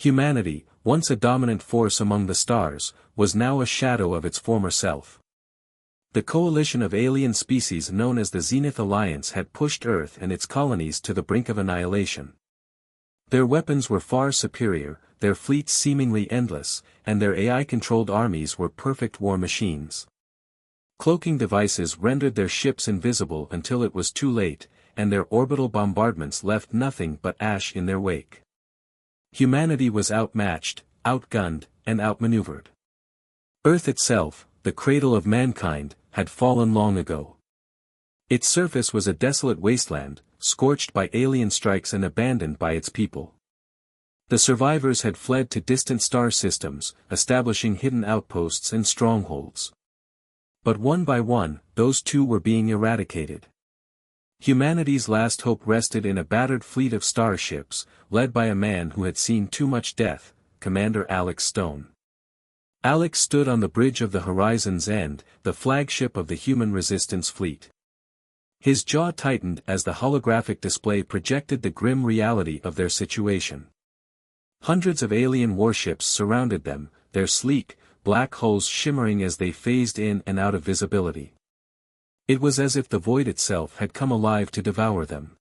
Humanity, once a dominant force among the stars, was now a shadow of its former self. The coalition of alien species known as the Zenith Alliance had pushed Earth and its colonies to the brink of annihilation. Their weapons were far superior, their fleets seemingly endless, and their AI-controlled armies were perfect war machines. Cloaking devices rendered their ships invisible until it was too late, and their orbital bombardments left nothing but ash in their wake. Humanity was outmatched, outgunned, and outmaneuvered. Earth itself, the cradle of mankind, had fallen long ago. Its surface was a desolate wasteland, scorched by alien strikes and abandoned by its people. The survivors had fled to distant star systems, establishing hidden outposts and strongholds. But one by one, those too were being eradicated. Humanity's last hope rested in a battered fleet of starships, led by a man who had seen too much death, Commander Alex Stone. Alex stood on the bridge of the horizon's end, the flagship of the human resistance fleet. His jaw tightened as the holographic display projected the grim reality of their situation. Hundreds of alien warships surrounded them, their sleek, black hulls shimmering as they phased in and out of visibility. It was as if the void itself had come alive to devour them.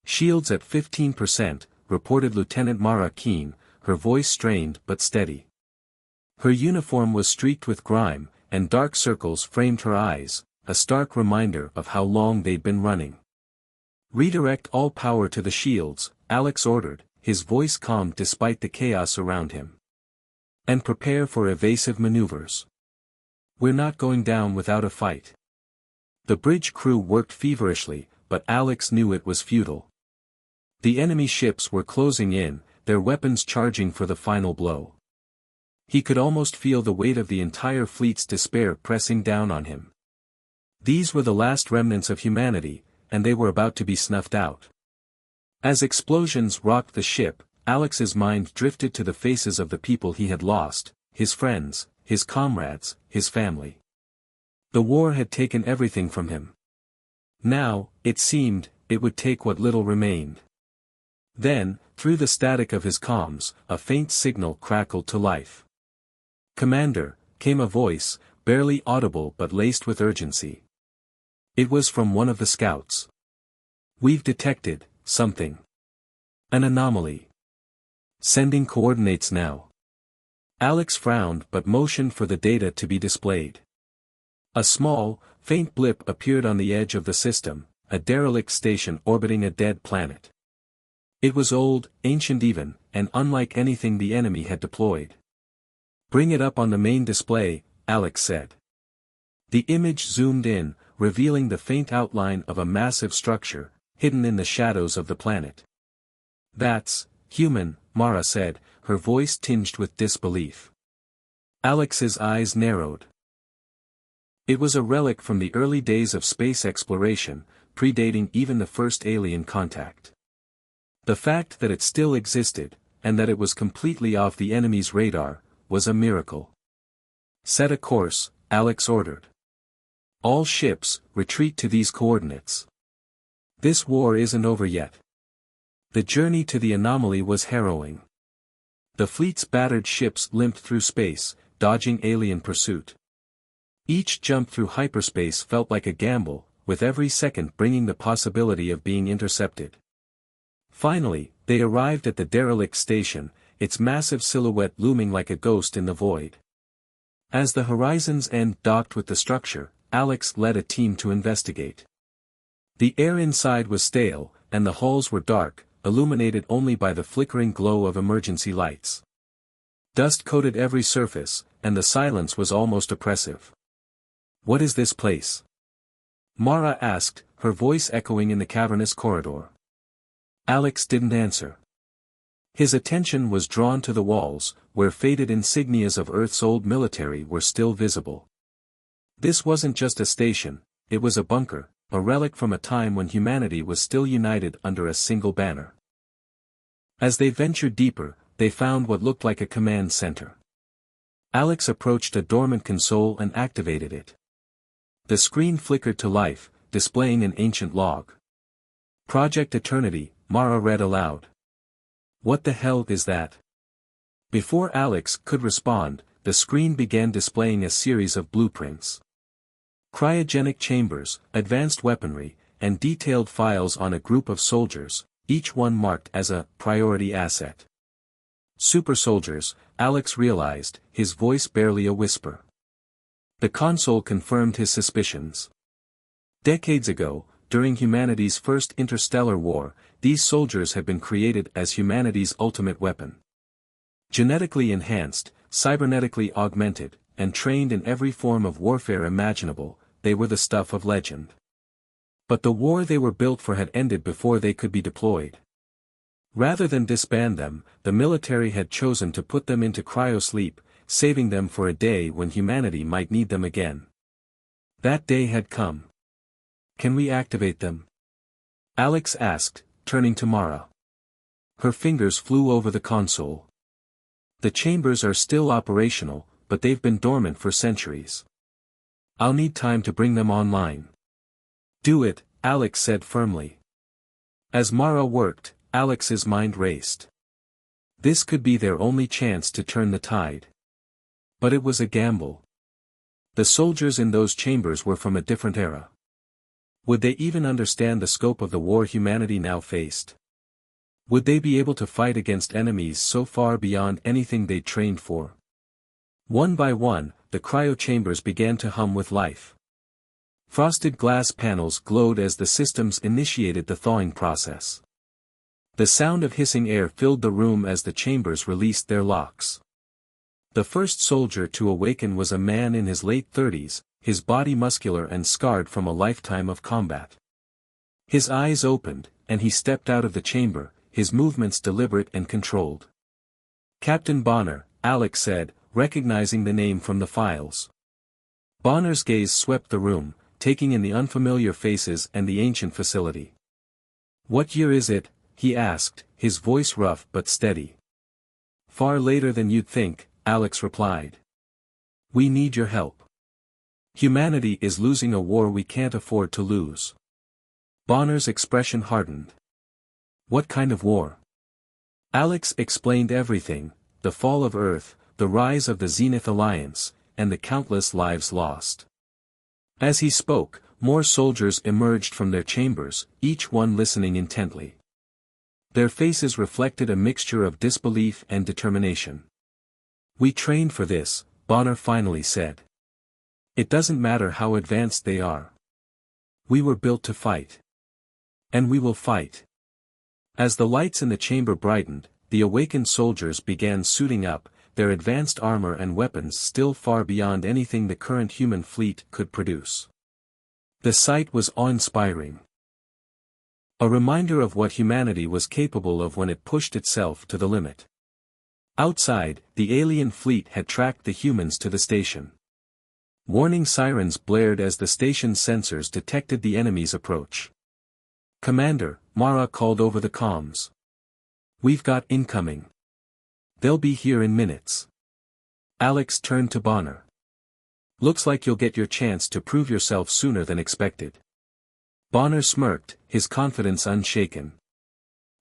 "Shields at 15%, reported Lieutenant Mara Keen, her voice strained but steady. Her uniform was streaked with grime, and dark circles framed her eyes, a stark reminder of how long they'd been running. "Redirect all power to the shields," Alex ordered, his voice calm despite the chaos around him. "And prepare for evasive maneuvers. We're not going down without a fight." The bridge crew worked feverishly, but Alex knew it was futile. The enemy ships were closing in, their weapons charging for the final blow. He could almost feel the weight of the entire fleet's despair pressing down on him. These were the last remnants of humanity, and they were about to be snuffed out. As explosions rocked the ship, Alex's mind drifted to the faces of the people he had lost, his friends, his comrades, his family. The war had taken everything from him. Now, it seemed, it would take what little remained. Then, through the static of his comms, a faint signal crackled to life. "Commander," came a voice, barely audible but laced with urgency. It was from one of the scouts. "We've detected something. An anomaly. Sending coordinates now." Alex frowned but motioned for the data to be displayed. A small, faint blip appeared on the edge of the system, a derelict station orbiting a dead planet. It was old, ancient even, and unlike anything the enemy had deployed. "Bring it up on the main display," Alex said. The image zoomed in, revealing the faint outline of a massive structure, hidden in the shadows of the planet. "That's human," Mara said, her voice tinged with disbelief. Alex's eyes narrowed. It was a relic from the early days of space exploration, predating even the first alien contact. The fact that it still existed, and that it was completely off the enemy's radar, was a miracle. "Set a course," Alex ordered. "All ships, retreat to these coordinates. This war isn't over yet." The journey to the anomaly was harrowing. The fleet's battered ships limped through space, dodging alien pursuit. Each jump through hyperspace felt like a gamble, with every second bringing the possibility of being intercepted. Finally, they arrived at the derelict station, its massive silhouette looming like a ghost in the void. As the horizon's end docked with the structure, Alex led a team to investigate. The air inside was stale, and the halls were dark, illuminated only by the flickering glow of emergency lights. Dust coated every surface, and the silence was almost oppressive. "What is this place?" Mara asked, her voice echoing in the cavernous corridor. Alex didn't answer. His attention was drawn to the walls, where faded insignias of Earth's old military were still visible. This wasn't just a station, it was a bunker, a relic from a time when humanity was still united under a single banner. As they ventured deeper, they found what looked like a command center. Alex approached a dormant console and activated it. The screen flickered to life, displaying an ancient log. "Project Eternity," Mara read aloud. "What the hell is that?" Before Alex could respond, the screen began displaying a series of blueprints. Cryogenic chambers, advanced weaponry, and detailed files on a group of soldiers, each one marked as a priority asset. Super soldiers, Alex realized, his voice barely a whisper. The console confirmed his suspicions. Decades ago, during humanity's first interstellar war, these soldiers had been created as humanity's ultimate weapon. Genetically enhanced, cybernetically augmented, and trained in every form of warfare imaginable, they were the stuff of legend. But the war they were built for had ended before they could be deployed. Rather than disband them, the military had chosen to put them into cryosleep, saving them for a day when humanity might need them again. That day had come. Can we activate them? Alex asked, turning to Mara. Her fingers flew over the console. The chambers are still operational, but they've been dormant for centuries. I'll need time to bring them online. Do it, Alex said firmly. As Mara worked, Alex's mind raced. This could be their only chance to turn the tide. But it was a gamble. The soldiers in those chambers were from a different era. Would they even understand the scope of the war humanity now faced? Would they be able to fight against enemies so far beyond anything they'd trained for? One by one, the cryo chambers began to hum with life. Frosted glass panels glowed as the systems initiated the thawing process. The sound of hissing air filled the room as the chambers released their locks. The first soldier to awaken was a man in his late 30s, his body muscular and scarred from a lifetime of combat. His eyes opened, and he stepped out of the chamber, his movements deliberate and controlled. Captain Bonner, Alex said, recognizing the name from the files. Bonner's gaze swept the room, taking in the unfamiliar faces and the ancient facility. What year is it? He asked, his voice rough but steady. Far later than you'd think, Alex replied. We need your help. Humanity is losing a war we can't afford to lose. Bonner's expression hardened. What kind of war? Alex explained everything, the fall of Earth, the rise of the Zenith Alliance, and the countless lives lost. As he spoke, more soldiers emerged from their chambers, each one listening intently. Their faces reflected a mixture of disbelief and determination. We trained for this, Bonner finally said. It doesn't matter how advanced they are. We were built to fight. And we will fight. As the lights in the chamber brightened, the awakened soldiers began suiting up, their advanced armor and weapons still far beyond anything the current human fleet could produce. The sight was awe-inspiring. A reminder of what humanity was capable of when it pushed itself to the limit. Outside, the alien fleet had tracked the humans to the station. Warning sirens blared as the station's sensors detected the enemy's approach. Commander, Mara called over the comms. We've got incoming. They'll be here in minutes. Alex turned to Bonner. Looks like you'll get your chance to prove yourself sooner than expected. Bonner smirked, his confidence unshaken.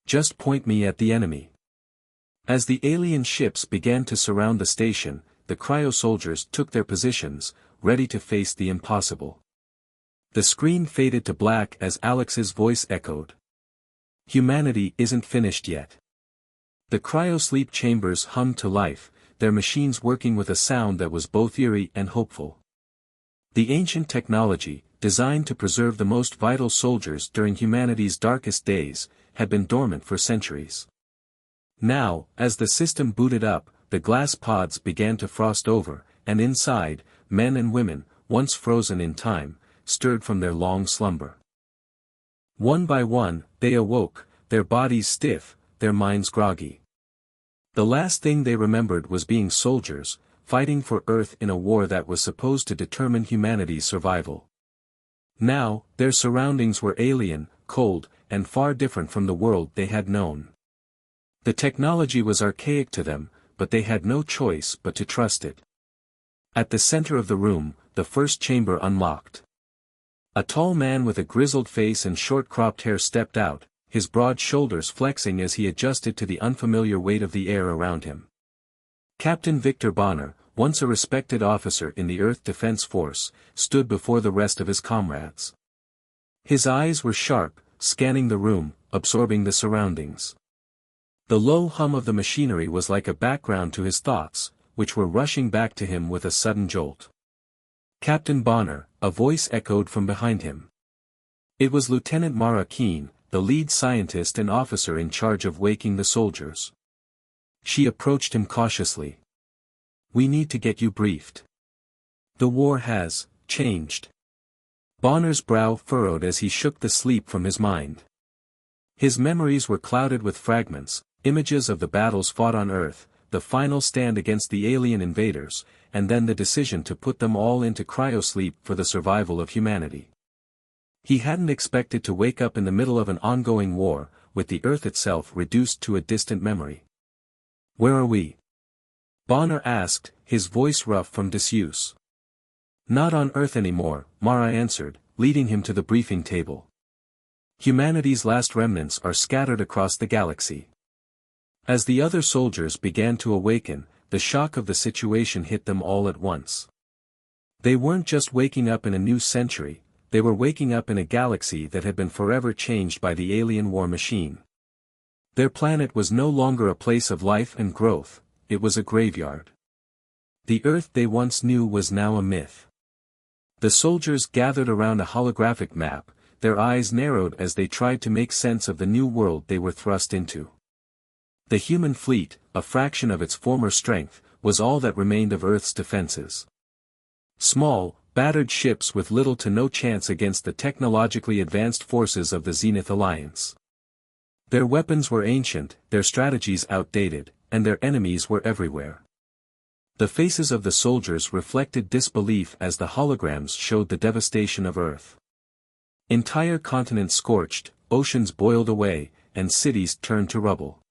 Just point me at the enemy. As the alien ships began to surround the station, the cryo soldiers took their positions, ready to face the impossible. The screen faded to black as Alex's voice echoed. Humanity isn't finished yet. The cryosleep chambers hummed to life, their machines working with a sound that was both eerie and hopeful. The ancient technology, designed to preserve the most vital soldiers during humanity's darkest days, had been dormant for centuries. Now, as the system booted up, the glass pods began to frost over, and inside, men and women, once frozen in time, stirred from their long slumber. One by one, they awoke, their bodies stiff, their minds groggy. The last thing they remembered was being soldiers, fighting for Earth in a war that was supposed to determine humanity's survival. Now, their surroundings were alien, cold, and far different from the world they had known. The technology was archaic to them, but they had no choice but to trust it. At the center of the room, the first chamber unlocked. A tall man with a grizzled face and short cropped hair stepped out, his broad shoulders flexing as he adjusted to the unfamiliar weight of the air around him. Captain Victor Bonner, once a respected officer in the Earth Defense Force, stood before the rest of his comrades. His eyes were sharp, scanning the room, absorbing the surroundings. The low hum of the machinery was like a background to his thoughts, which were rushing back to him with a sudden jolt. "Captain Bonner," a voice echoed from behind him. It was Lieutenant Mara Keene, the lead scientist and officer in charge of waking the soldiers. She approached him cautiously. "We need to get you briefed. The war has changed." Bonner's brow furrowed as he shook the sleep from his mind. His memories were clouded with fragments, images of the battles fought on Earth, the final stand against the alien invaders, and then the decision to put them all into cryosleep for the survival of humanity. He hadn't expected to wake up in the middle of an ongoing war, with the Earth itself reduced to a distant memory. "Where are we?" Bonner asked, his voice rough from disuse. "Not on Earth anymore," Mara answered, leading him to the briefing table. "Humanity's last remnants are scattered across the galaxy." As the other soldiers began to awaken, the shock of the situation hit them all at once. They weren't just waking up in a new century, they were waking up in a galaxy that had been forever changed by the alien war machine. Their planet was no longer a place of life and growth, it was a graveyard. The Earth they once knew was now a myth. The soldiers gathered around a holographic map, their eyes narrowed as they tried to make sense of the new world they were thrust into. The human fleet, a fraction of its former strength, was all that remained of Earth's defenses. Small, battered ships with little to no chance against the technologically advanced forces of the Zenith Alliance. Their weapons were ancient, their strategies outdated, and their enemies were everywhere. The faces of the soldiers reflected disbelief as the holograms showed the devastation of Earth. Entire continents scorched, oceans boiled away, and cities turned to rubble.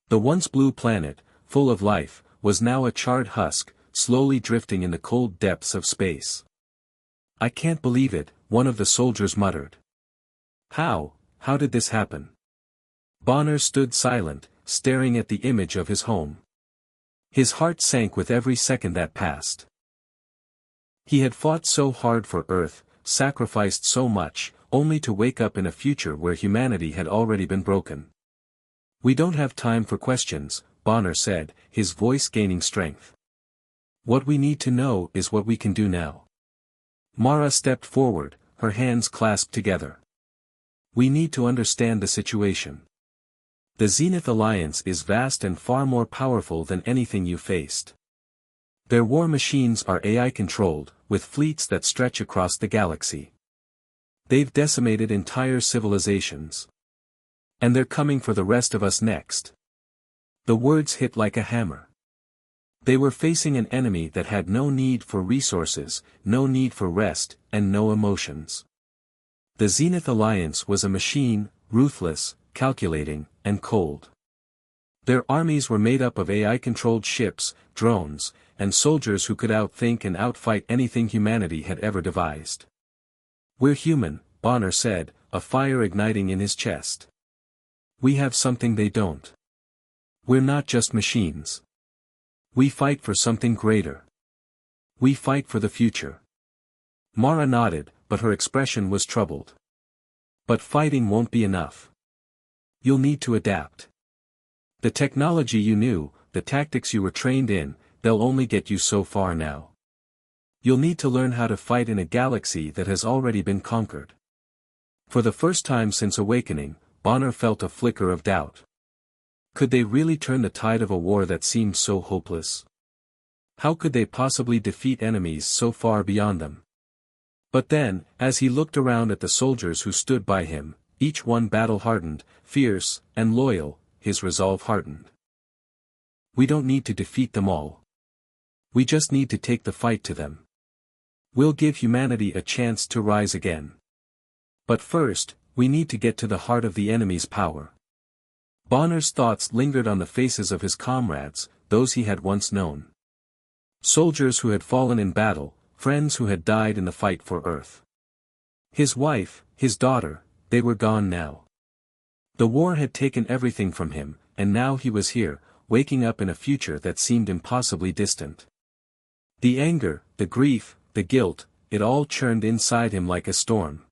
The once blue planet, full of life, was now a charred husk, slowly drifting in the cold depths of space. "I can't believe it," one of the soldiers muttered. How did this happen?" Bonner stood silent, staring at the image of his home. His heart sank with every second that passed. He had fought so hard for Earth, sacrificed so much, only to wake up in a future where humanity had already been broken. "We don't have time for questions," Bonner said, his voice gaining strength. "What we need to know is what we can do now." Mara stepped forward, her hands clasped together. "We need to understand the situation. The Zenith Alliance is vast and far more powerful than anything you faced. Their war machines are AI-controlled, with fleets that stretch across the galaxy. They've decimated entire civilizations. And they're coming for the rest of us next." The words hit like a hammer. They were facing an enemy that had no need for resources, no need for rest, and no emotions. The Zenith Alliance was a machine, ruthless, calculating, and cold. Their armies were made up of AI-controlled ships, drones, and soldiers who could outthink and outfight anything humanity had ever devised. "We're human," Bonner said, a fire igniting in his chest. "We have something they don't. We're not just machines. We fight for something greater. We fight for the future." Mara nodded, but her expression was troubled. "But fighting won't be enough. You'll need to adapt. The technology you knew, the tactics you were trained in, they'll only get you so far now. You'll need to learn how to fight in a galaxy that has already been conquered." For the first time since awakening, Bonner felt a flicker of doubt. Could they really turn the tide of a war that seemed so hopeless? How could they possibly defeat enemies so far beyond them? But then, as he looked around at the soldiers who stood by him, each one battle-hardened, fierce, and loyal, his resolve hardened. "We don't need to defeat them all. We just need to take the fight to them. We'll give humanity a chance to rise again. But first, we need to get to the heart of the enemy's power." Bonner's thoughts lingered on the faces of his comrades, those he had once known. Soldiers who had fallen in battle, friends who had died in the fight for Earth. His wife, his daughter, they were gone now. The war had taken everything from him, and now he was here, waking up in a future that seemed impossibly distant. The anger, the grief, the guilt, it all churned inside him like a storm.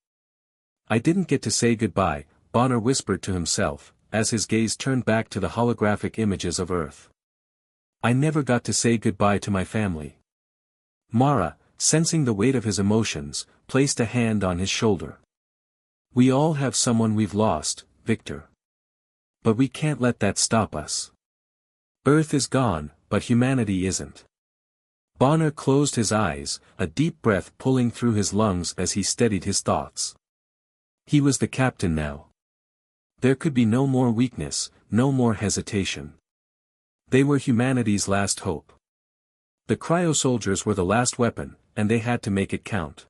"I didn't get to say goodbye," Bonner whispered to himself, as his gaze turned back to the holographic images of Earth. "I never got to say goodbye to my family." Mara, sensing the weight of his emotions, placed a hand on his shoulder. "We all have someone we've lost, Victor. But we can't let that stop us. Earth is gone, but humanity isn't." Bonner closed his eyes, a deep breath pulling through his lungs as he steadied his thoughts. He was the captain now. There could be no more weakness, no more hesitation. They were humanity's last hope. The cryo soldiers were the last weapon, and they had to make it count.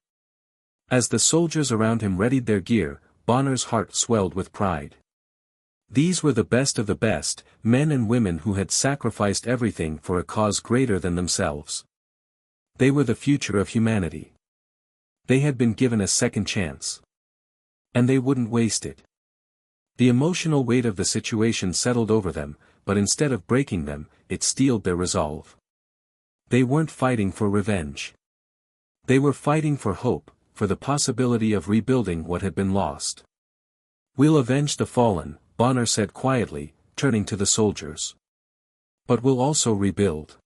As the soldiers around him readied their gear, Bonner's heart swelled with pride. These were the best of the best, men and women who had sacrificed everything for a cause greater than themselves. They were the future of humanity. They had been given a second chance. And they wouldn't waste it. The emotional weight of the situation settled over them, but instead of breaking them, it steeled their resolve. They weren't fighting for revenge. They were fighting for hope, for the possibility of rebuilding what had been lost. "We'll avenge the fallen," Bonner said quietly, turning to the soldiers. "But we'll also rebuild.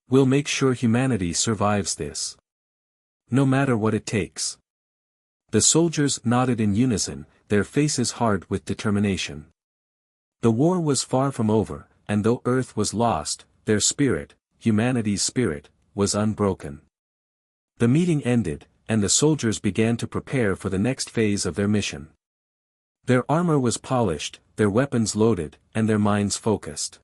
We'll make sure humanity survives this. No matter what it takes." The soldiers nodded in unison, their faces hard with determination. The war was far from over, and though Earth was lost, their spirit, humanity's spirit, was unbroken. The meeting ended, and the soldiers began to prepare for the next phase of their mission. Their armor was polished, their weapons loaded, and their minds focused.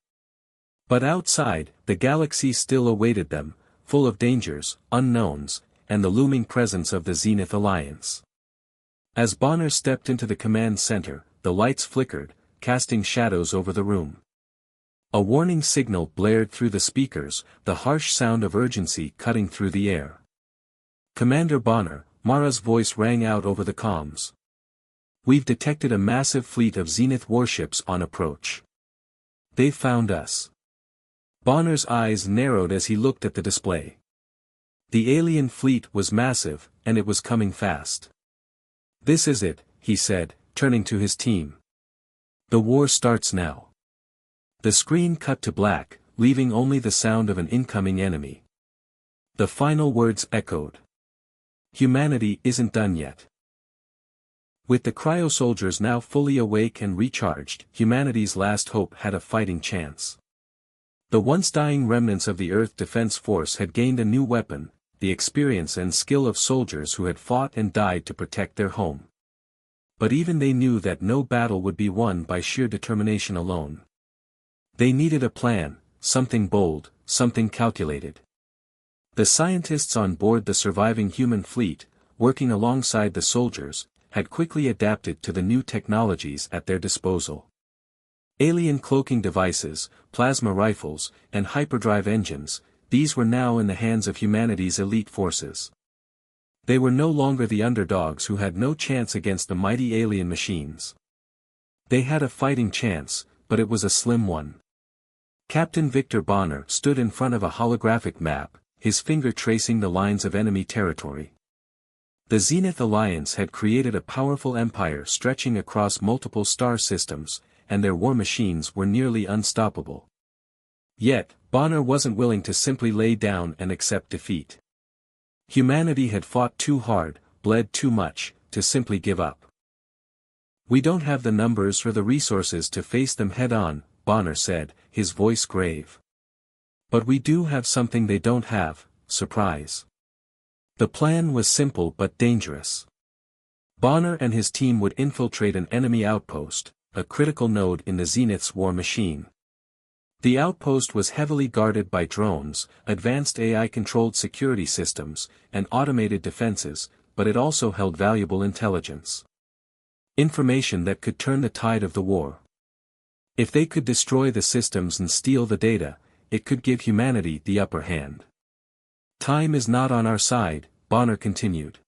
But outside, the galaxy still awaited them, full of dangers, unknowns, and the looming presence of the Zenith Alliance. As Bonner stepped into the command center, the lights flickered, casting shadows over the room. A warning signal blared through the speakers, the harsh sound of urgency cutting through the air. "Commander Bonner," Mara's voice rang out over the comms. "We've detected a massive fleet of Zenith warships on approach. They've found us." Bonner's eyes narrowed as he looked at the display. The alien fleet was massive, and it was coming fast. "This is it," he said, turning to his team. "The war starts now." The screen cut to black, leaving only the sound of an incoming enemy. The final words echoed. "Humanity isn't done yet." With the cryo soldiers now fully awake and recharged, humanity's last hope had a fighting chance. The once dying remnants of the Earth Defense Force had gained a new weapon, the experience and skill of soldiers who had fought and died to protect their home. But even they knew that no battle would be won by sheer determination alone. They needed a plan, something bold, something calculated. The scientists on board the surviving human fleet, working alongside the soldiers, had quickly adapted to the new technologies at their disposal. Alien cloaking devices, plasma rifles, and hyperdrive engines, these were now in the hands of humanity's elite forces. They were no longer the underdogs who had no chance against the mighty alien machines. They had a fighting chance, but it was a slim one. Captain Victor Bonner stood in front of a holographic map, his finger tracing the lines of enemy territory. The Zenith Alliance had created a powerful empire stretching across multiple star systems, and their war machines were nearly unstoppable. Yet, Bonner wasn't willing to simply lay down and accept defeat. Humanity had fought too hard, bled too much, to simply give up. "We don't have the numbers or the resources to face them head-on," Bonner said, his voice grave. "But we do have something they don't have, surprise." The plan was simple but dangerous. Bonner and his team would infiltrate an enemy outpost, a critical node in the Zenith's war machine. The outpost was heavily guarded by drones, advanced AI-controlled security systems, and automated defenses, but it also held valuable intelligence. Information that could turn the tide of the war. If they could destroy the systems and steal the data, it could give humanity the upper hand. "Time is not on our side," Bonner continued.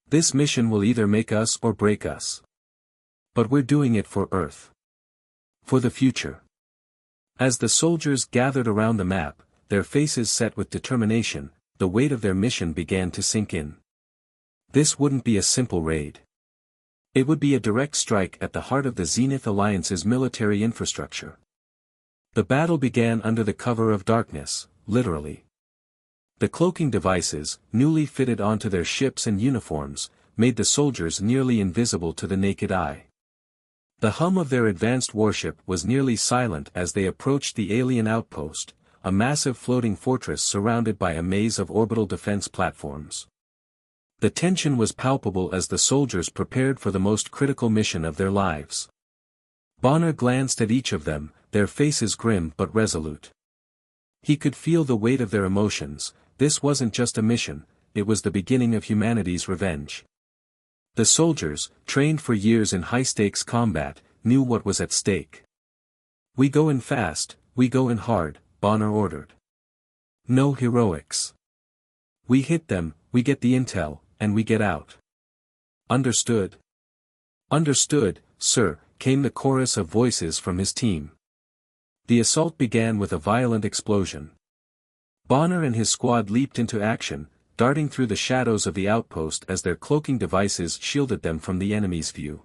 "This mission will either make us or break us. But we're doing it for Earth. For the future. As the soldiers gathered around the map, their faces set with determination, the weight of their mission began to sink in. This wouldn't be a simple raid. It would be a direct strike at the heart of the Zenith Alliance's military infrastructure. The battle began under the cover of darkness, literally. The cloaking devices, newly fitted onto their ships and uniforms, made the soldiers nearly invisible to the naked eye. The hum of their advanced warship was nearly silent as they approached the alien outpost, a massive floating fortress surrounded by a maze of orbital defense platforms. The tension was palpable as the soldiers prepared for the most critical mission of their lives. Bonner glanced at each of them, their faces grim but resolute. He could feel the weight of their emotions. This wasn't just a mission, it was the beginning of humanity's revenge. The soldiers, trained for years in high-stakes combat, knew what was at stake. "We go in fast, we go in hard," Bonner ordered. "No heroics. We hit them, we get the intel, and we get out." "Understood." "Understood, sir," came the chorus of voices from his team. The assault began with a violent explosion. Bonner and his squad leaped into action, darting through the shadows of the outpost as their cloaking devices shielded them from the enemy's view.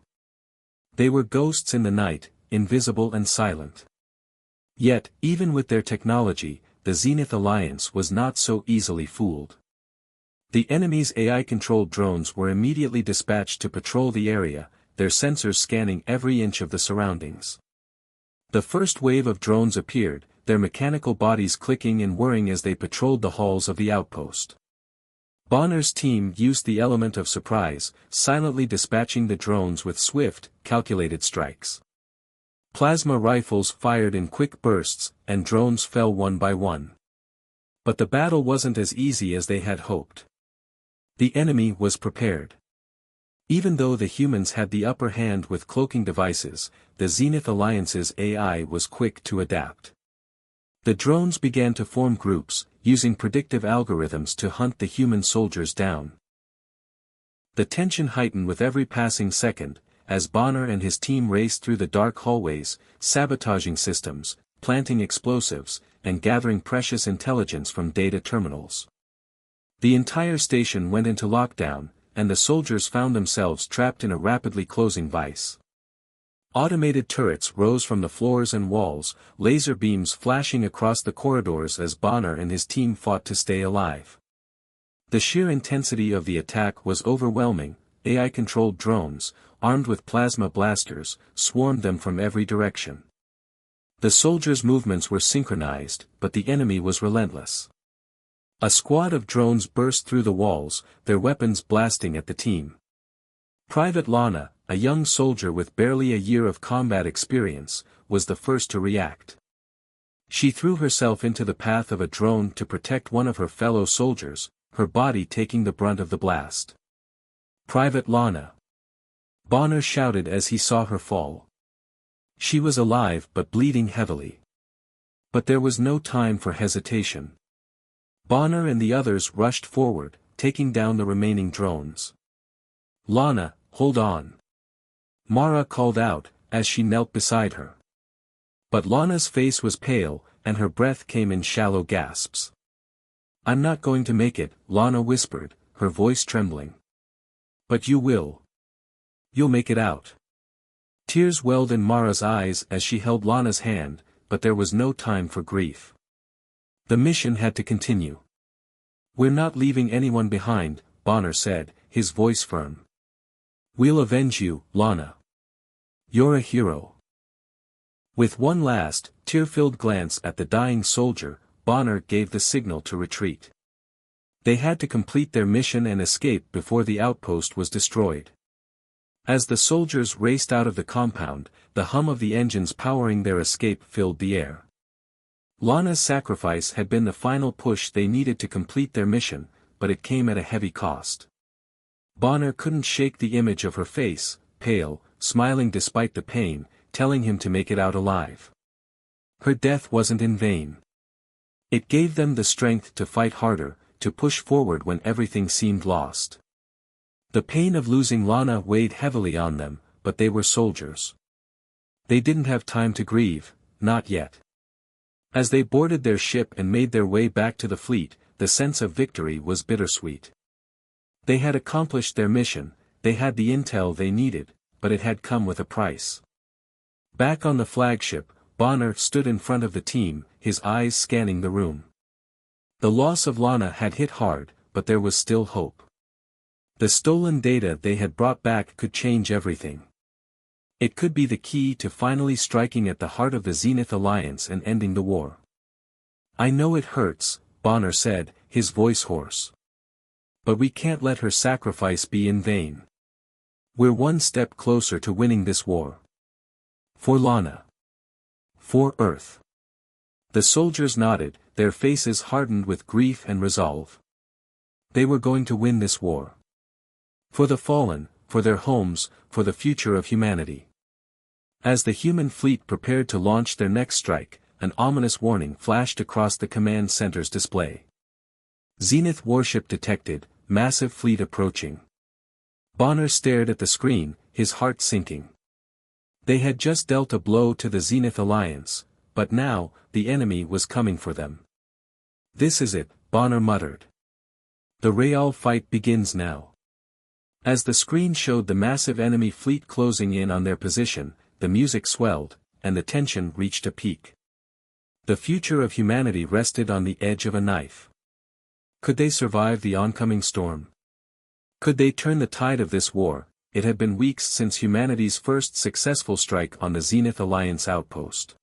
They were ghosts in the night, invisible and silent. Yet, even with their technology, the Zenith Alliance was not so easily fooled. The enemy's AI-controlled drones were immediately dispatched to patrol the area, their sensors scanning every inch of the surroundings. The first wave of drones appeared, their mechanical bodies clicking and whirring as they patrolled the halls of the outpost. Bonner's team used the element of surprise, silently dispatching the drones with swift, calculated strikes. Plasma rifles fired in quick bursts, and drones fell one by one. But the battle wasn't as easy as they had hoped. The enemy was prepared. Even though the humans had the upper hand with cloaking devices, the Zenith Alliance's AI was quick to adapt. The drones began to form groups, using predictive algorithms to hunt the human soldiers down. The tension heightened with every passing second, as Bonner and his team raced through the dark hallways, sabotaging systems, planting explosives, and gathering precious intelligence from data terminals. The entire station went into lockdown, and the soldiers found themselves trapped in a rapidly closing vice. Automated turrets rose from the floors and walls, laser beams flashing across the corridors as Bonner and his team fought to stay alive. The sheer intensity of the attack was overwhelming. AI-controlled drones, armed with plasma blasters, swarmed them from every direction. The soldiers' movements were synchronized, but the enemy was relentless. A squad of drones burst through the walls, their weapons blasting at the team. Private Lana, a young soldier with barely a year of combat experience, was the first to react. She threw herself into the path of a drone to protect one of her fellow soldiers, her body taking the brunt of the blast. "Private Lana!" Bonner shouted as he saw her fall. She was alive but bleeding heavily. But there was no time for hesitation. Bonner and the others rushed forward, taking down the remaining drones. "Lana, hold on!" Mara called out, as she knelt beside her. But Lana's face was pale, and her breath came in shallow gasps. "I'm not going to make it," Lana whispered, her voice trembling. "But you will. You'll make it out." Tears welled in Mara's eyes as she held Lana's hand, but there was no time for grief. The mission had to continue. "We're not leaving anyone behind," Bonner said, his voice firm. "We'll avenge you, Lana. You're a hero." With one last, tear-filled glance at the dying soldier, Bonner gave the signal to retreat. They had to complete their mission and escape before the outpost was destroyed. As the soldiers raced out of the compound, the hum of the engines powering their escape filled the air. Lana's sacrifice had been the final push they needed to complete their mission, but it came at a heavy cost. Bonner couldn't shake the image of her face, pale, smiling despite the pain, telling him to make it out alive. Her death wasn't in vain. It gave them the strength to fight harder, to push forward when everything seemed lost. The pain of losing Lana weighed heavily on them, but they were soldiers. They didn't have time to grieve, not yet. As they boarded their ship and made their way back to the fleet, the sense of victory was bittersweet. They had accomplished their mission, they had the intel they needed, but it had come with a price. Back on the flagship, Bonner stood in front of the team, his eyes scanning the room. The loss of Lana had hit hard, but there was still hope. The stolen data they had brought back could change everything. It could be the key to finally striking at the heart of the Zenith Alliance and ending the war. "I know it hurts," Bonner said, his voice hoarse. "But we can't let her sacrifice be in vain. We're one step closer to winning this war. For Lana. For Earth." The soldiers nodded, their faces hardened with grief and resolve. They were going to win this war. For the fallen, for their homes, for the future of humanity. As the human fleet prepared to launch their next strike, an ominous warning flashed across the command center's display. "Zenith warship detected, massive fleet approaching." Bonner stared at the screen, his heart sinking. They had just dealt a blow to the Zenith Alliance, but now, the enemy was coming for them. "This is it," Bonner muttered. "The real fight begins now." As the screen showed the massive enemy fleet closing in on their position, the music swelled, and the tension reached a peak. The future of humanity rested on the edge of a knife. Could they survive the oncoming storm? Could they turn the tide of this war? It had been weeks since humanity's first successful strike on the Zenith Alliance outpost.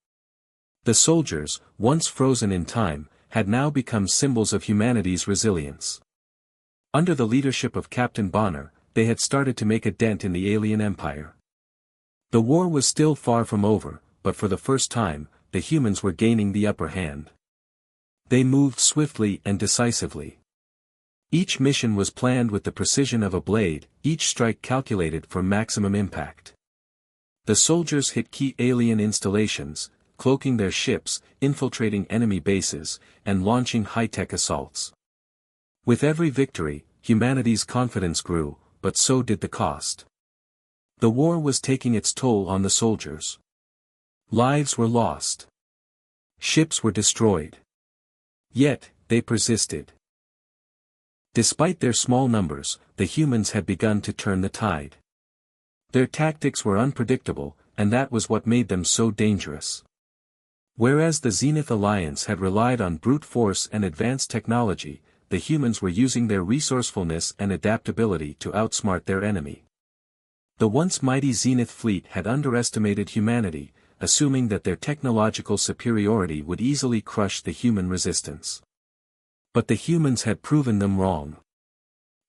The soldiers, once frozen in time, had now become symbols of humanity's resilience. Under the leadership of Captain Bonner, they had started to make a dent in the alien empire. The war was still far from over, but for the first time, the humans were gaining the upper hand. They moved swiftly and decisively. Each mission was planned with the precision of a blade, each strike calculated for maximum impact. The soldiers hit key alien installations, cloaking their ships, infiltrating enemy bases, and launching high-tech assaults. With every victory, humanity's confidence grew, but so did the cost. The war was taking its toll on the soldiers. Lives were lost. Ships were destroyed. Yet, they persisted. Despite their small numbers, the humans had begun to turn the tide. Their tactics were unpredictable, and that was what made them so dangerous. Whereas the Zenith Alliance had relied on brute force and advanced technology, the humans were using their resourcefulness and adaptability to outsmart their enemy. The once mighty Zenith fleet had underestimated humanity, assuming that their technological superiority would easily crush the human resistance. But the humans had proven them wrong.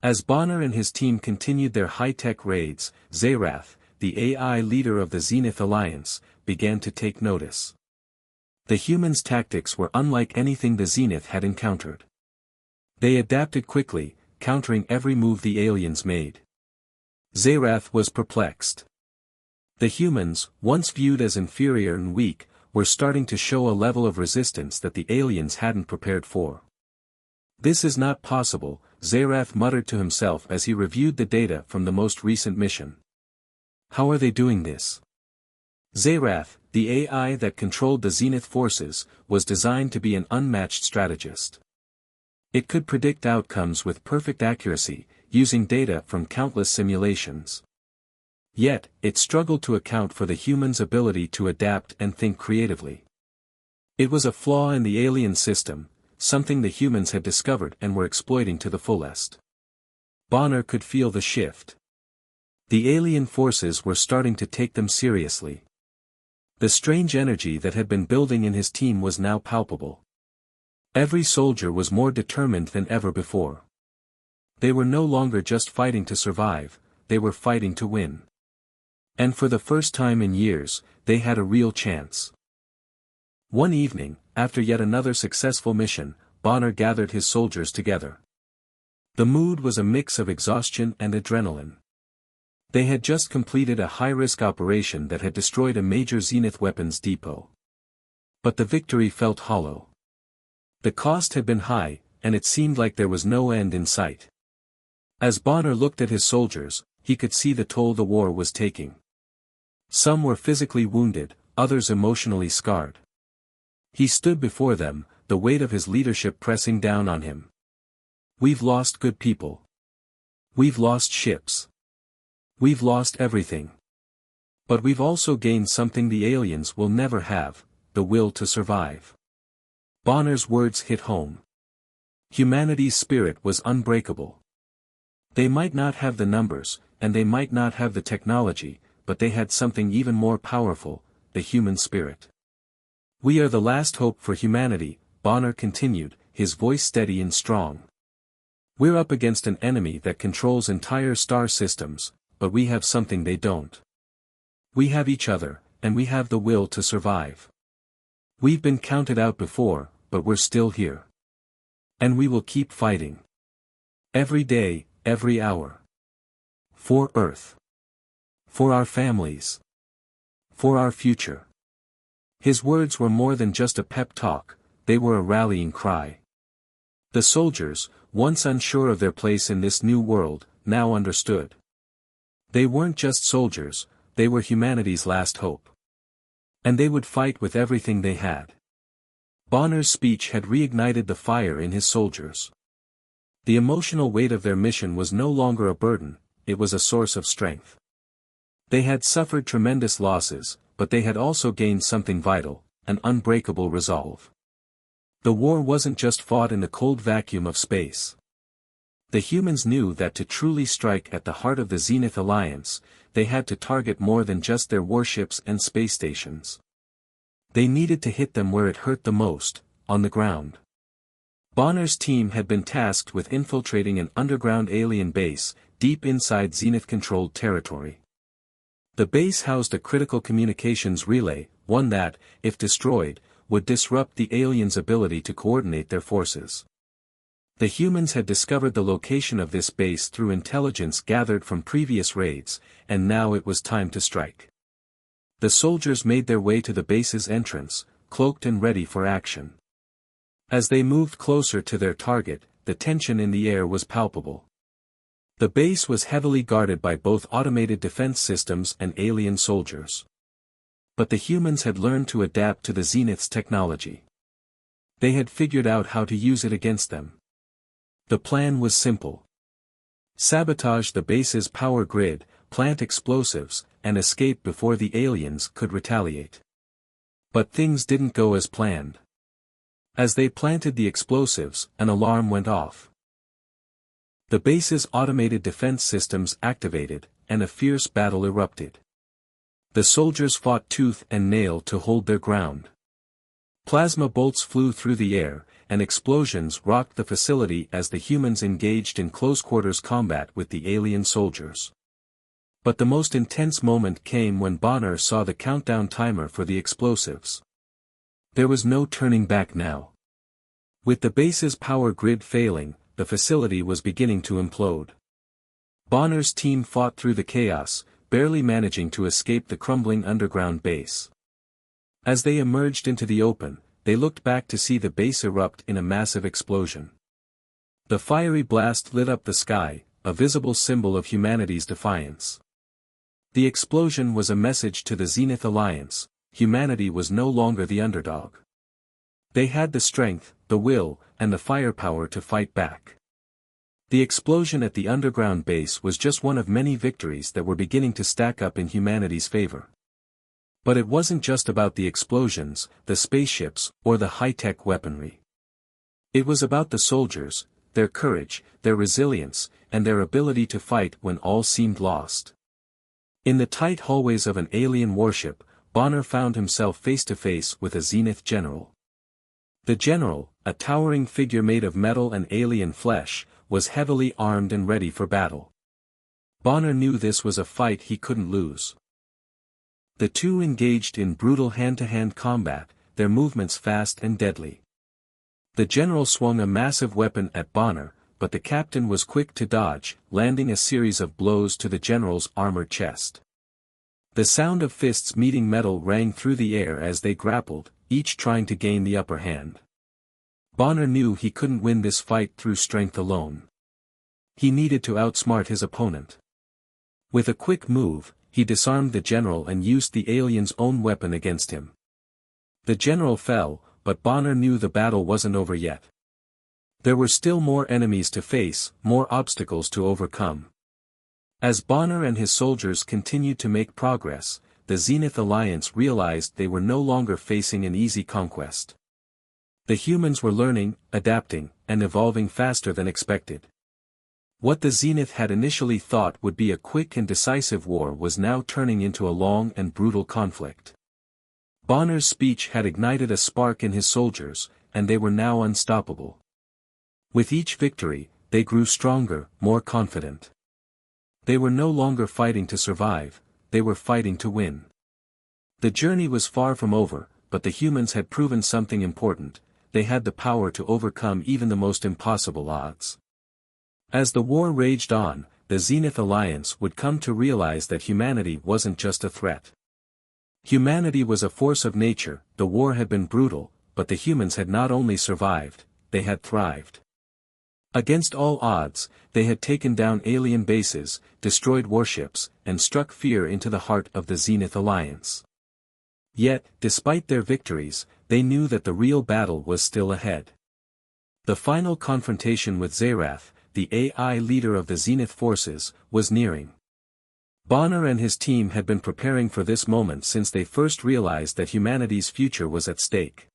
As Bonner and his team continued their high-tech raids, Zerath, the AI leader of the Zenith Alliance, began to take notice. The humans' tactics were unlike anything the Zenith had encountered. They adapted quickly, countering every move the aliens made. Zerath was perplexed. The humans, once viewed as inferior and weak, were starting to show a level of resistance that the aliens hadn't prepared for. "This is not possible," Zerath muttered to himself as he reviewed the data from the most recent mission. "How are they doing this?" Zerath, the AI that controlled the Zenith forces, was designed to be an unmatched strategist. It could predict outcomes with perfect accuracy, using data from countless simulations. Yet, it struggled to account for the humans' ability to adapt and think creatively. It was a flaw in the alien system, something the humans had discovered and were exploiting to the fullest. Bonner could feel the shift. The alien forces were starting to take them seriously. The strange energy that had been building in his team was now palpable. Every soldier was more determined than ever before. They were no longer just fighting to survive, they were fighting to win. And for the first time in years, they had a real chance. One evening, after yet another successful mission, Bonner gathered his soldiers together. The mood was a mix of exhaustion and adrenaline. They had just completed a high-risk operation that had destroyed a major Zenith weapons depot. But the victory felt hollow. The cost had been high, and it seemed like there was no end in sight. As Bonner looked at his soldiers, he could see the toll the war was taking. Some were physically wounded, others emotionally scarred. He stood before them, the weight of his leadership pressing down on him. We've lost good people. We've lost ships. We've lost everything. But we've also gained something the aliens will never have, the will to survive. Bonner's words hit home. Humanity's spirit was unbreakable. They might not have the numbers, and they might not have the technology, but they had something even more powerful, the human spirit. We are the last hope for humanity, Bonner continued, his voice steady and strong. We're up against an enemy that controls entire star systems, but we have something they don't. We have each other, and we have the will to survive. We've been counted out before, but we're still here. And we will keep fighting. Every day, every hour. For Earth. For our families. For our future. His words were more than just a pep talk, they were a rallying cry. The soldiers, once unsure of their place in this new world, now understood. They weren't just soldiers, they were humanity's last hope. And they would fight with everything they had. Bonner's speech had reignited the fire in his soldiers. The emotional weight of their mission was no longer a burden, it was a source of strength. They had suffered tremendous losses, but they had also gained something vital, an unbreakable resolve. The war wasn't just fought in the cold vacuum of space. The humans knew that to truly strike at the heart of the Zenith Alliance, they had to target more than just their warships and space stations. They needed to hit them where it hurt the most, on the ground. Bonner's team had been tasked with infiltrating an underground alien base, deep inside Zenith-controlled territory. The base housed a critical communications relay, one that, if destroyed, would disrupt the aliens' ability to coordinate their forces. The humans had discovered the location of this base through intelligence gathered from previous raids, and now it was time to strike. The soldiers made their way to the base's entrance, cloaked and ready for action. As they moved closer to their target, the tension in the air was palpable. The base was heavily guarded by both automated defense systems and alien soldiers. But the humans had learned to adapt to the Zenith's technology. They had figured out how to use it against them. The plan was simple. Sabotage the base's power grid, plant explosives, and escape before the aliens could retaliate. But things didn't go as planned. As they planted the explosives, an alarm went off. The base's automated defense systems activated, and a fierce battle erupted. The soldiers fought tooth and nail to hold their ground. Plasma bolts flew through the air, and explosions rocked the facility as the humans engaged in close-quarters combat with the alien soldiers. But the most intense moment came when Bonner saw the countdown timer for the explosives. There was no turning back now. With the base's power grid failing, the facility was beginning to implode. Bonner's team fought through the chaos, barely managing to escape the crumbling underground base. As they emerged into the open, they looked back to see the base erupt in a massive explosion. The fiery blast lit up the sky, a visible symbol of humanity's defiance. The explosion was a message to the Zenith Alliance: humanity was no longer the underdog. They had the strength, the will, and the firepower to fight back. The explosion at the underground base was just one of many victories that were beginning to stack up in humanity's favor. But it wasn't just about the explosions, the spaceships, or the high-tech weaponry. It was about the soldiers, their courage, their resilience, and their ability to fight when all seemed lost. In the tight hallways of an alien warship, Bonner found himself face to face with a Zenith general. The general, a towering figure made of metal and alien flesh, was heavily armed and ready for battle. Bonner knew this was a fight he couldn't lose. The two engaged in brutal hand-to-hand combat, their movements fast and deadly. The general swung a massive weapon at Bonner, but the captain was quick to dodge, landing a series of blows to the general's armored chest. The sound of fists meeting metal rang through the air as they grappled, each trying to gain the upper hand. Bonner knew he couldn't win this fight through strength alone. He needed to outsmart his opponent. With a quick move, he disarmed the general and used the alien's own weapon against him. The general fell, but Bonner knew the battle wasn't over yet. There were still more enemies to face, more obstacles to overcome. As Bonner and his soldiers continued to make progress, the Zenith Alliance realized they were no longer facing an easy conquest. The humans were learning, adapting, and evolving faster than expected. What the Zenith had initially thought would be a quick and decisive war was now turning into a long and brutal conflict. Bonner's speech had ignited a spark in his soldiers, and they were now unstoppable. With each victory, they grew stronger, more confident. They were no longer fighting to survive, they were fighting to win. The journey was far from over, but the humans had proven something important: they had the power to overcome even the most impossible odds. As the war raged on, the Zenith Alliance would come to realize that humanity wasn't just a threat. Humanity was a force of nature. The war had been brutal, but the humans had not only survived, they had thrived. Against all odds, they had taken down alien bases, destroyed warships, and struck fear into the heart of the Zenith Alliance. Yet, despite their victories, they knew that the real battle was still ahead. The final confrontation with Zerath, the AI leader of the Zenith forces, was nearing. Bonner and his team had been preparing for this moment since they first realized that humanity's future was at stake.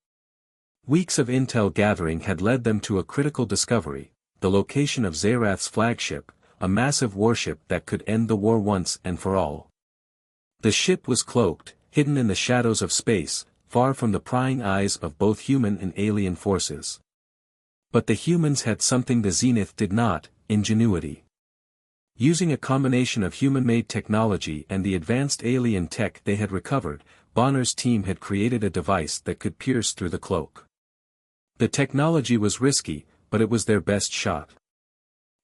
Weeks of intel gathering had led them to a critical discovery: the location of Zerath's flagship, a massive warship that could end the war once and for all. The ship was cloaked, hidden in the shadows of space, far from the prying eyes of both human and alien forces. But the humans had something the Zenith did not: ingenuity. Using a combination of human-made technology and the advanced alien tech they had recovered, Bonner's team had created a device that could pierce through the cloak. The technology was risky, but it was their best shot.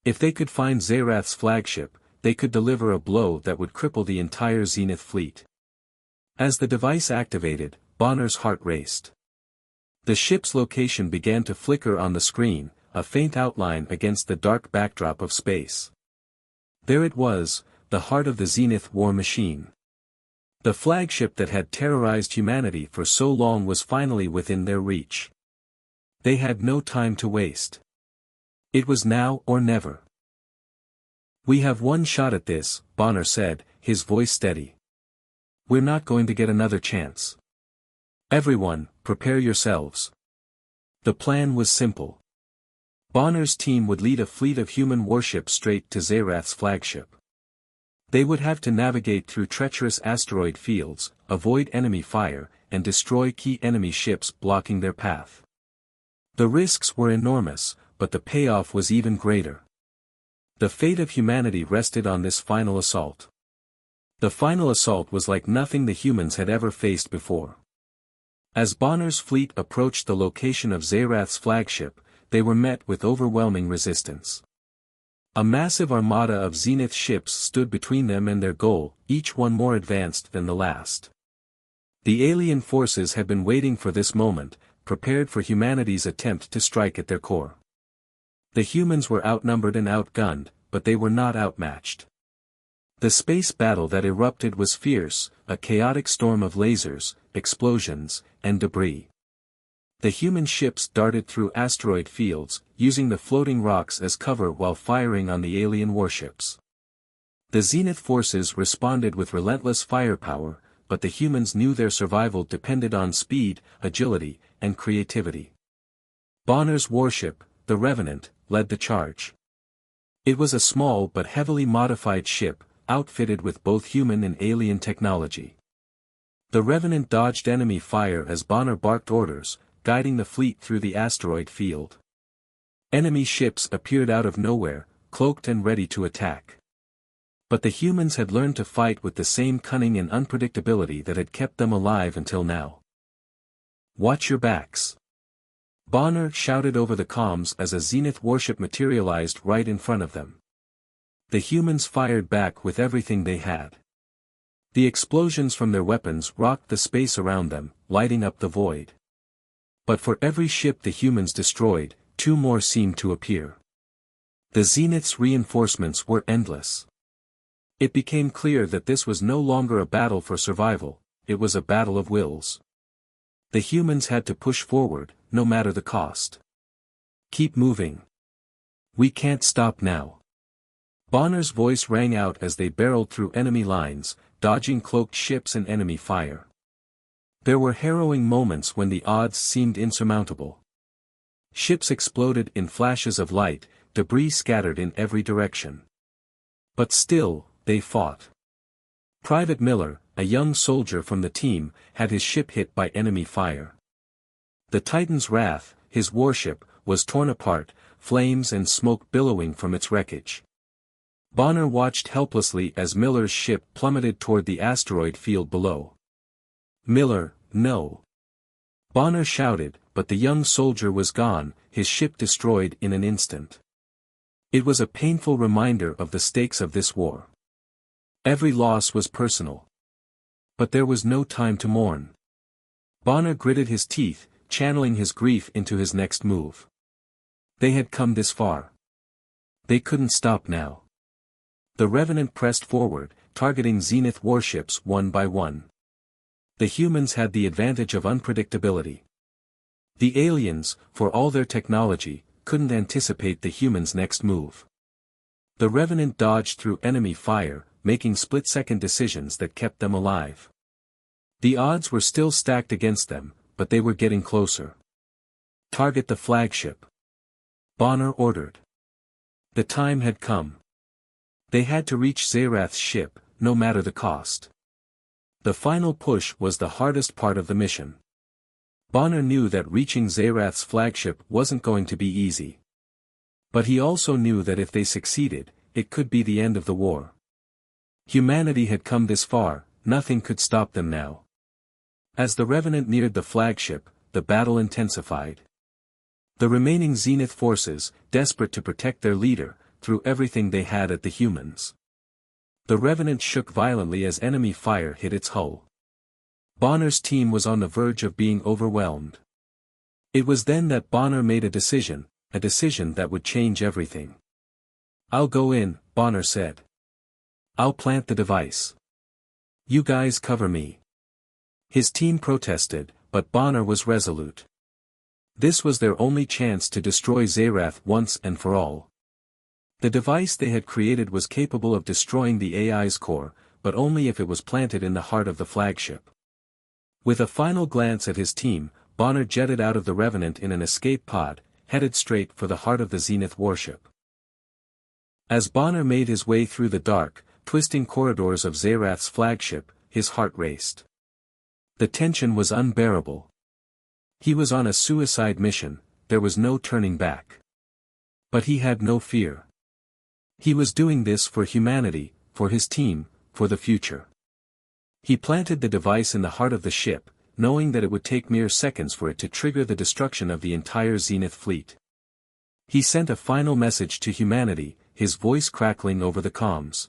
If they could find Zerath's flagship, they could deliver a blow that would cripple the entire Zenith fleet. As the device activated, Bonner's heart raced. The ship's location began to flicker on the screen, a faint outline against the dark backdrop of space. There it was, the heart of the Zenith war machine. The flagship that had terrorized humanity for so long was finally within their reach. They had no time to waste. It was now or never. "We have one shot at this," Bonner said, his voice steady. "We're not going to get another chance. Everyone, prepare yourselves." The plan was simple. Bonner's team would lead a fleet of human warships straight to Zerath's flagship. They would have to navigate through treacherous asteroid fields, avoid enemy fire, and destroy key enemy ships blocking their path. The risks were enormous, but the payoff was even greater. The fate of humanity rested on this final assault. The final assault was like nothing the humans had ever faced before. As Bonner's fleet approached the location of Zerath's flagship, they were met with overwhelming resistance. A massive armada of Zenith ships stood between them and their goal, each one more advanced than the last. The alien forces had been waiting for this moment, prepared for humanity's attempt to strike at their core. The humans were outnumbered and outgunned, but they were not outmatched. The space battle that erupted was fierce, a chaotic storm of lasers, explosions, and debris. The human ships darted through asteroid fields, using the floating rocks as cover while firing on the alien warships. The Zenith forces responded with relentless firepower, but the humans knew their survival depended on speed, agility, and creativity. Bonner's warship, the Revenant, led the charge. It was a small but heavily modified ship, outfitted with both human and alien technology. The Revenant dodged enemy fire as Bonner barked orders, guiding the fleet through the asteroid field. Enemy ships appeared out of nowhere, cloaked and ready to attack. But the humans had learned to fight with the same cunning and unpredictability that had kept them alive until now. "Watch your backs!" Bonner shouted over the comms as a Zenith warship materialized right in front of them. The humans fired back with everything they had. The explosions from their weapons rocked the space around them, lighting up the void. But for every ship the humans destroyed, two more seemed to appear. The Zenith's reinforcements were endless. It became clear that this was no longer a battle for survival, it was a battle of wills. The humans had to push forward, no matter the cost. Keep moving. We can't stop now. Bonner's voice rang out as they barreled through enemy lines, dodging cloaked ships and enemy fire. There were harrowing moments when the odds seemed insurmountable. Ships exploded in flashes of light, debris scattered in every direction. But still, they fought. Private Miller, a young soldier from the team, had his ship hit by enemy fire. The Titan's Wrath, his warship, was torn apart, flames and smoke billowing from its wreckage. Bonner watched helplessly as Miller's ship plummeted toward the asteroid field below. "Miller, no!" Bonner shouted, but the young soldier was gone, his ship destroyed in an instant. It was a painful reminder of the stakes of this war. Every loss was personal. But there was no time to mourn. Bonner gritted his teeth, channeling his grief into his next move. They had come this far. They couldn't stop now. The Revenant pressed forward, targeting Zenith warships one by one. The humans had the advantage of unpredictability. The aliens, for all their technology, couldn't anticipate the humans' next move. The Revenant dodged through enemy fire, making split-second decisions that kept them alive. The odds were still stacked against them, but they were getting closer. "Target the flagship," Bonner ordered. The time had come. They had to reach Zerath's ship, no matter the cost. The final push was the hardest part of the mission. Bonner knew that reaching Zerath's flagship wasn't going to be easy. But he also knew that if they succeeded, it could be the end of the war. Humanity had come this far, nothing could stop them now. As the Revenant neared the flagship, the battle intensified. The remaining Zenith forces, desperate to protect their leader, threw everything they had at the humans. The Revenant shook violently as enemy fire hit its hull. Bonner's team was on the verge of being overwhelmed. It was then that Bonner made a decision that would change everything. "I'll go in," Bonner said. "I'll plant the device. You guys cover me." His team protested, but Bonner was resolute. This was their only chance to destroy Zerath once and for all. The device they had created was capable of destroying the AI's core, but only if it was planted in the heart of the flagship. With a final glance at his team, Bonner jetted out of the Revenant in an escape pod, headed straight for the heart of the Zenith warship. As Bonner made his way through the dark, twisting corridors of Zerath's flagship, his heart raced. The tension was unbearable. He was on a suicide mission, there was no turning back. But he had no fear. He was doing this for humanity, for his team, for the future. He planted the device in the heart of the ship, knowing that it would take mere seconds for it to trigger the destruction of the entire Zenith fleet. He sent a final message to humanity, his voice crackling over the comms.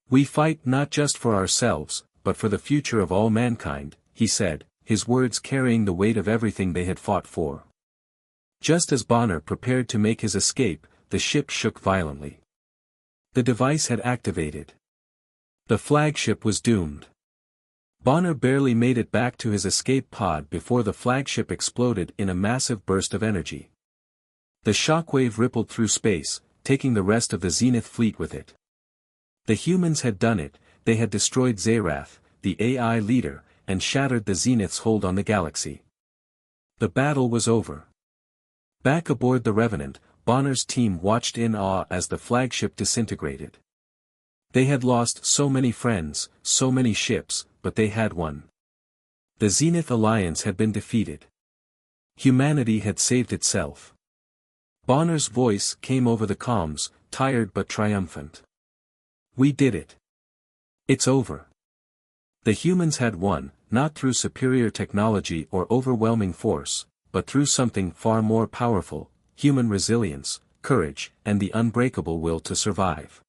"We fight not just for ourselves, but for the future of all mankind," he said, his words carrying the weight of everything they had fought for. Just as Bonner prepared to make his escape, the ship shook violently. The device had activated. The flagship was doomed. Bonner barely made it back to his escape pod before the flagship exploded in a massive burst of energy. The shockwave rippled through space, taking the rest of the Zenith fleet with it. The humans had done it, they had destroyed Zerath, the AI leader, and shattered the Zenith's hold on the galaxy. The battle was over. Back aboard the Revenant, Bonner's team watched in awe as the flagship disintegrated. They had lost so many friends, so many ships, but they had won. The Zenith Alliance had been defeated. Humanity had saved itself. Bonner's voice came over the comms, tired but triumphant. "We did it. It's over." The humans had won, not through superior technology or overwhelming force, but through something far more powerful, human resilience, courage, and the unbreakable will to survive.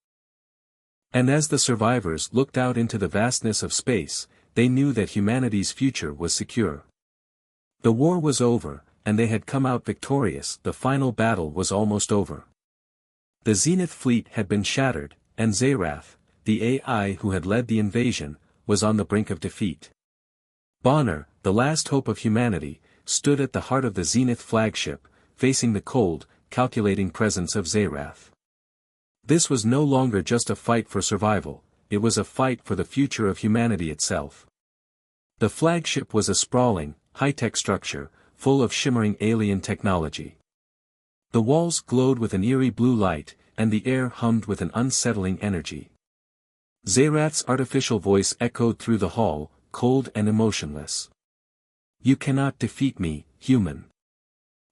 And as the survivors looked out into the vastness of space, they knew that humanity's future was secure. The war was over, and they had come out victorious. The final battle was almost over. The Zenith fleet had been shattered, and Zerath, the AI who had led the invasion, was on the brink of defeat. Bonner, the last hope of humanity, stood at the heart of the Zenith flagship, facing the cold, calculating presence of Zerath. This was no longer just a fight for survival, it was a fight for the future of humanity itself. The flagship was a sprawling, high-tech structure, full of shimmering alien technology. The walls glowed with an eerie blue light, and the air hummed with an unsettling energy. Zerath's artificial voice echoed through the hall, cold and emotionless. "You cannot defeat me, human.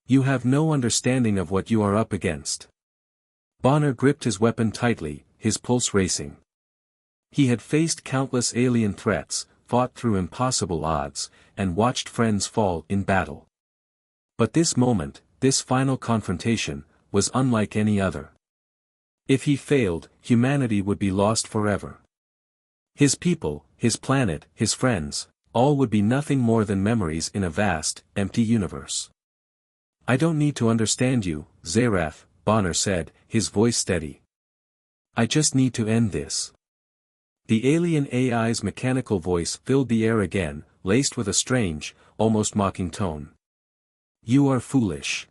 You have no understanding of what you are up against." Bonner gripped his weapon tightly, his pulse racing. He had faced countless alien threats, fought through impossible odds, and watched friends fall in battle. But this moment, this final confrontation, was unlike any other. If he failed, humanity would be lost forever. His people, his planet, his friends, all would be nothing more than memories in a vast, empty universe. "I don't need to understand you, Zerath," Bonner said, his voice steady. "I just need to end this." The alien AI's mechanical voice filled the air again, laced with a strange, almost mocking tone. "You are foolish.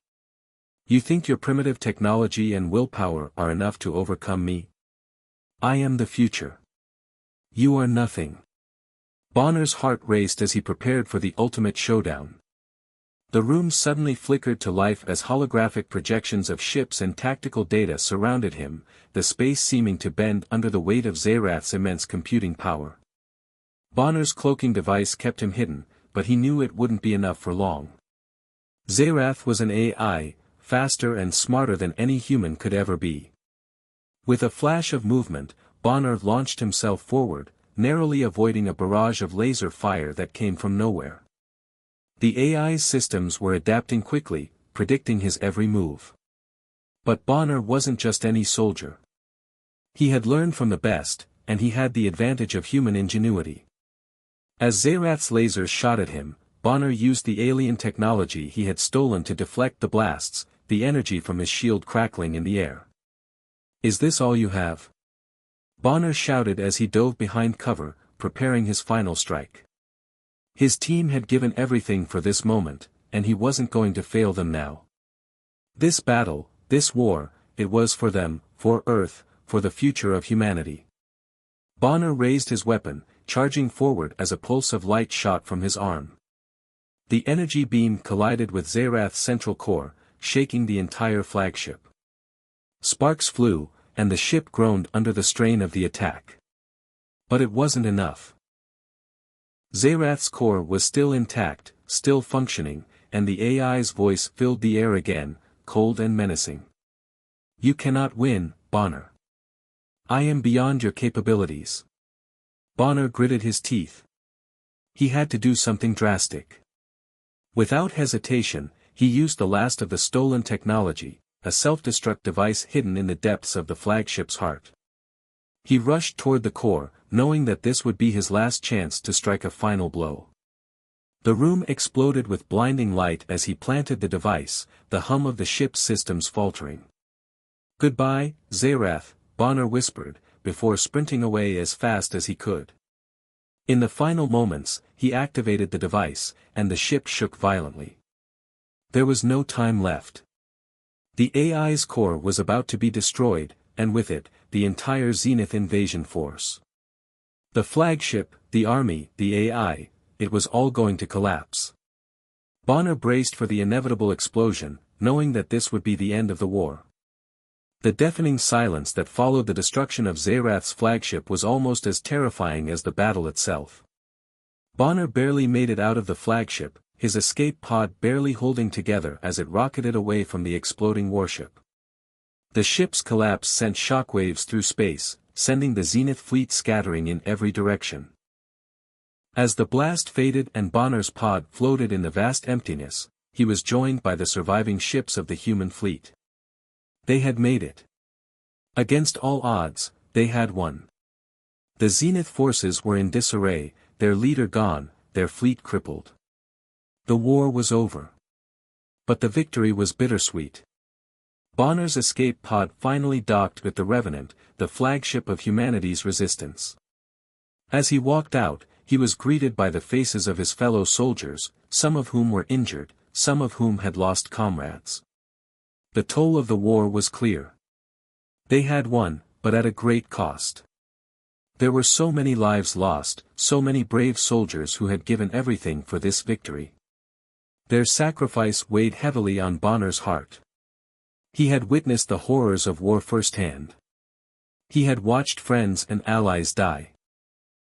You think your primitive technology and willpower are enough to overcome me? I am the future. You are nothing." Bonner's heart raced as he prepared for the ultimate showdown. The room suddenly flickered to life as holographic projections of ships and tactical data surrounded him, the space seeming to bend under the weight of Zerath's immense computing power. Bonner's cloaking device kept him hidden, but he knew it wouldn't be enough for long. Zerath was an AI, faster and smarter than any human could ever be. With a flash of movement, Bonner launched himself forward, narrowly avoiding a barrage of laser fire that came from nowhere. The AI's systems were adapting quickly, predicting his every move. But Bonner wasn't just any soldier. He had learned from the best, and he had the advantage of human ingenuity. As Zerath's lasers shot at him, Bonner used the alien technology he had stolen to deflect the blasts, the energy from his shield crackling in the air. "Is this all you have?" Bonner shouted as he dove behind cover, preparing his final strike. His team had given everything for this moment, and he wasn't going to fail them now. This battle, this war, it was for them, for Earth, for the future of humanity. Bonner raised his weapon, charging forward as a pulse of light shot from his arm. The energy beam collided with Zerath's central core, shaking the entire flagship. Sparks flew, and the ship groaned under the strain of the attack. But it wasn't enough. Zerath's core was still intact, still functioning, and the AI's voice filled the air again, cold and menacing. "You cannot win, Bonner. I am beyond your capabilities." Bonner gritted his teeth. He had to do something drastic. Without hesitation, he used the last of the stolen technology, a self-destruct device hidden in the depths of the flagship's heart. He rushed toward the core, knowing that this would be his last chance to strike a final blow. The room exploded with blinding light as he planted the device, the hum of the ship's systems faltering. "Goodbye, Zerath," Bonner whispered, before sprinting away as fast as he could. In the final moments, he activated the device, and the ship shook violently. There was no time left. The AI's core was about to be destroyed, and with it, the entire Zenith invasion force. The flagship, the army, the AI, it was all going to collapse. Bonner braced for the inevitable explosion, knowing that this would be the end of the war. The deafening silence that followed the destruction of Zerath's flagship was almost as terrifying as the battle itself. Bonner barely made it out of the flagship, his escape pod barely holding together as it rocketed away from the exploding warship. The ship's collapse sent shockwaves through space, sending the Zenith fleet scattering in every direction. As the blast faded and Bonner's pod floated in the vast emptiness, he was joined by the surviving ships of the human fleet. They had made it. Against all odds, they had won. The Zenith forces were in disarray, their leader gone, their fleet crippled. The war was over. But the victory was bittersweet. Bonner's escape pod finally docked with the Revenant, the flagship of humanity's resistance. As he walked out, he was greeted by the faces of his fellow soldiers, some of whom were injured, some of whom had lost comrades. The toll of the war was clear. They had won, but at a great cost. There were so many lives lost, so many brave soldiers who had given everything for this victory. Their sacrifice weighed heavily on Bonner's heart. He had witnessed the horrors of war firsthand. He had watched friends and allies die.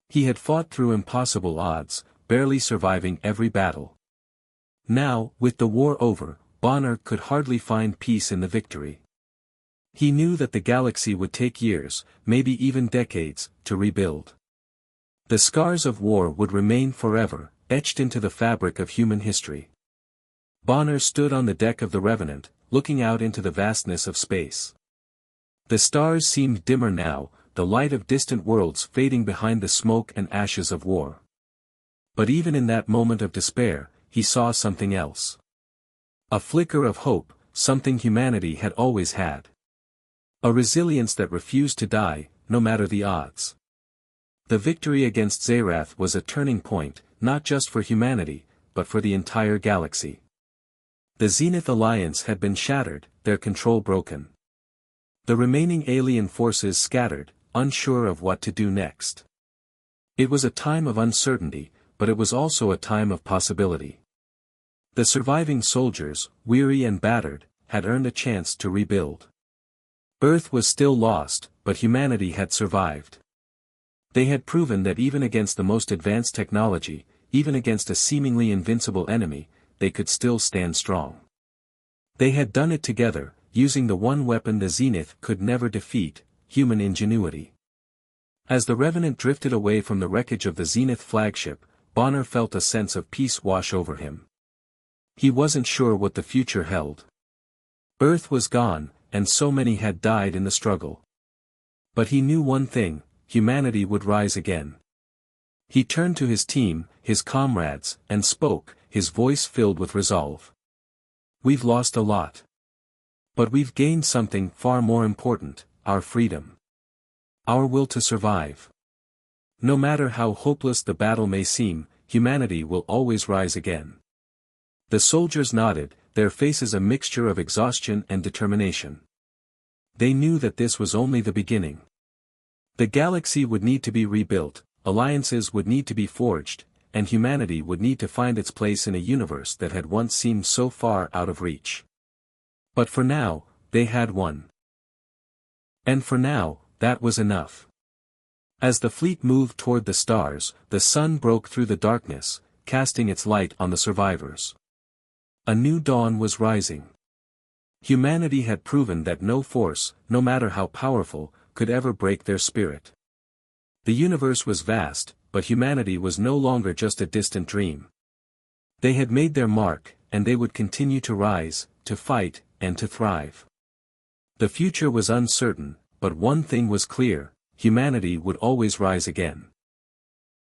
He had fought through impossible odds, barely surviving every battle. Now, with the war over, Bonner could hardly find peace in the victory. He knew that the galaxy would take years, maybe even decades, to rebuild. The scars of war would remain forever, etched into the fabric of human history. Bonner stood on the deck of the Revenant, looking out into the vastness of space. The stars seemed dimmer now, the light of distant worlds fading behind the smoke and ashes of war. But even in that moment of despair, he saw something else. A flicker of hope, something humanity had always had. A resilience that refused to die, no matter the odds. The victory against Zerath was a turning point, not just for humanity, but for the entire galaxy. The Zenith Alliance had been shattered, their control broken. The remaining alien forces scattered, unsure of what to do next. It was a time of uncertainty, but it was also a time of possibility. The surviving soldiers, weary and battered, had earned a chance to rebuild. Earth was still lost, but humanity had survived. They had proven that even against the most advanced technology, even against a seemingly invincible enemy, they could still stand strong. They had done it together, using the one weapon the Zenith could never defeat, human ingenuity. As the Revenant drifted away from the wreckage of the Zenith flagship, Bonner felt a sense of peace wash over him. He wasn't sure what the future held. Earth was gone, and so many had died in the struggle. But he knew one thing: humanity would rise again. He turned to his team, his comrades, and spoke, his voice filled with resolve. "We've lost a lot. But we've gained something far more important: our freedom. Our will to survive. No matter how hopeless the battle may seem, humanity will always rise again." The soldiers nodded, their faces a mixture of exhaustion and determination. They knew that this was only the beginning. The galaxy would need to be rebuilt, alliances would need to be forged, and humanity would need to find its place in a universe that had once seemed so far out of reach. But for now, they had won. And for now, that was enough. As the fleet moved toward the stars, the sun broke through the darkness, casting its light on the survivors. A new dawn was rising. Humanity had proven that no force, no matter how powerful, could ever break their spirit. The universe was vast, but humanity was no longer just a distant dream. They had made their mark, and they would continue to rise, to fight, and to thrive. The future was uncertain, but one thing was clear: humanity would always rise again.